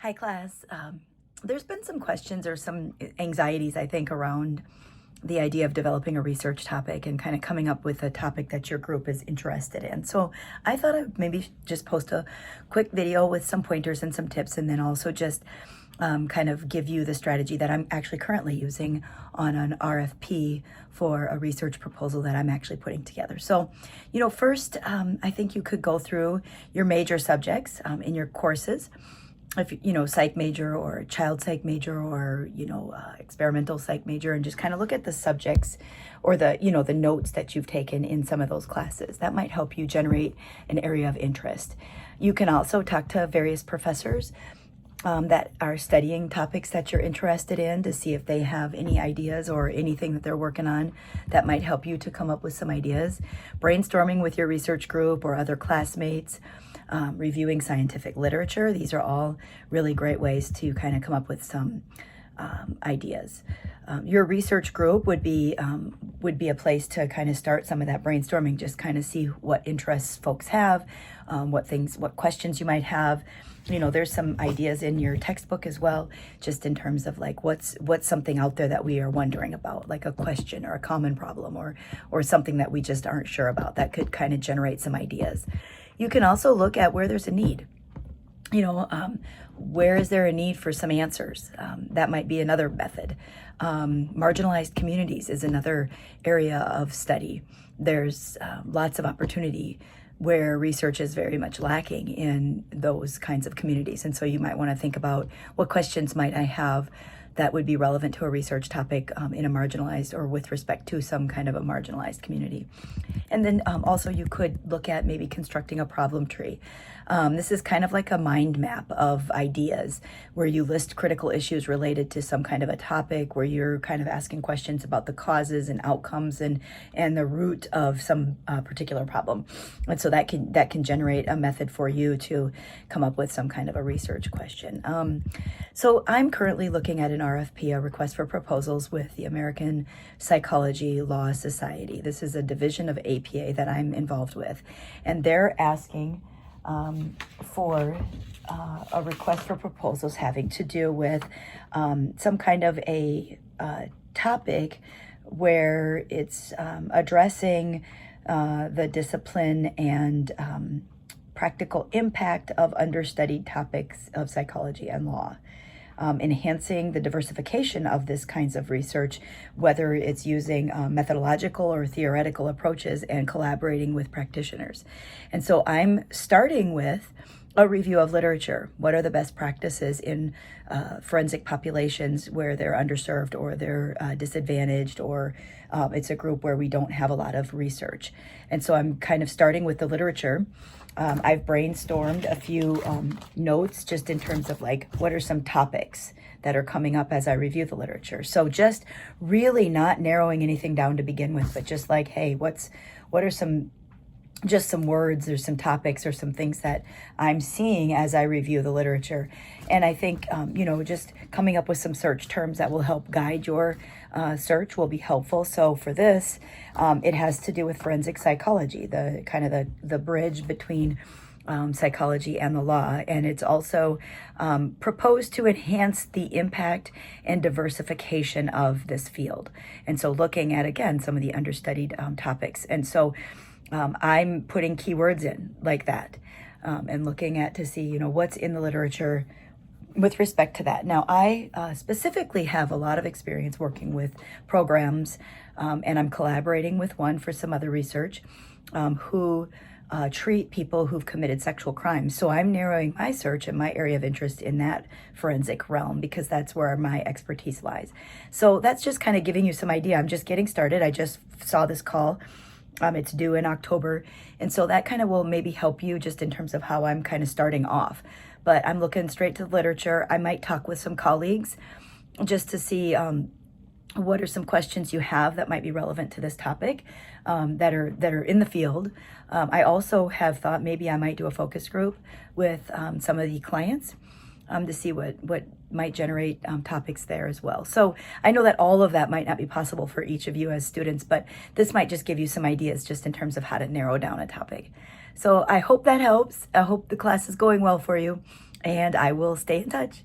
Hi, class. There's been some questions or some anxieties, I think, around the idea of developing a research topic and kind of coming up with a topic that your group is interested in. So I thought I'd maybe just post a quick video with some pointers and some tips, and then also just kind of give you the strategy that I'm actually currently using on an RFP for a research proposal that I'm actually putting together. So, first, I think you could go through your major subjects in your courses, if psych major or child psych major or experimental psych major, and just kind of look at the subjects or the notes that you've taken in some of those classes. That might help you generate an area of interest. You can also talk to various professors that are studying topics that you're interested in to see if they have any ideas or anything that they're working on that might help you to come up with some ideas. Brainstorming with your research group or other classmates, reviewing scientific literature. These are all really great ways to kind of come up with some ideas. Your research group would be a place to kind of start some of that brainstorming, just kind of see what interests folks have, what questions you might have. There's some ideas in your textbook as well, just in terms of like what's something out there that we are wondering about, like a question or a common problem or something that we just aren't sure about that could kind of generate some ideas. You can also look at where there's a need. Where is there a need for some answers? That might be another method. Marginalized communities is another area of study. There's lots of opportunity where research is very much lacking in those kinds of communities. And so you might want to think about what questions might I have that would be relevant to a research topic in a marginalized or with respect to some kind of a marginalized community. And then also you could look at maybe constructing a problem tree. This is kind of like a mind map of ideas where you list critical issues related to some kind of a topic, where you're kind of asking questions about the causes and outcomes and the root of some particular problem. And so that can generate a method for you to come up with some kind of a research question. So I'm currently looking at an RFP, a request for proposals, with the American Psychology Law Society. This is a division of APA that I'm involved with, and they're asking for a request for proposals having to do with some kind of a topic where it's addressing the discipline and practical impact of understudied topics of psychology and law. Enhancing the diversification of this kinds of research, whether it's using methodological or theoretical approaches and collaborating with practitioners. And so I'm starting with a review of literature. What are the best practices in forensic populations where they're underserved or they're disadvantaged, or it's a group where we don't have a lot of research. And so I'm kind of starting with the literature. I've brainstormed a few notes just in terms of like, what are some topics that are coming up as I review the literature. So just really not narrowing anything down to begin with, but just like, hey, what are some words or some topics or some things that I'm seeing as I review the literature. And I think, just coming up with some search terms that will help guide your search will be helpful. So for this, it has to do with forensic psychology, the kind of the bridge between psychology and the law. And it's also proposed to enhance the impact and diversification of this field. And so looking at, again, some of the understudied topics. And so I'm putting keywords in like that and looking at to see, what's in the literature with respect to that. Now, I specifically have a lot of experience working with programs, and I'm collaborating with one for some other research who treat people who've committed sexual crimes. So I'm narrowing my search and my area of interest in that forensic realm because that's where my expertise lies. So that's just kind of giving you some idea. I'm just getting started. I just saw this call. It's due in October. And so that kind of will maybe help you just in terms of how I'm kind of starting off. But I'm looking straight to the literature. I might talk with some colleagues just to see what are some questions you have that might be relevant to this topic that are in the field. I also have thought maybe I might do a focus group with some of the clients to see what might generate topics there as well. So I know that all of that might not be possible for each of you as students, but this might just give you some ideas just in terms of how to narrow down a topic. So I hope that helps. I hope the class is going well for you. and I will stay in touch.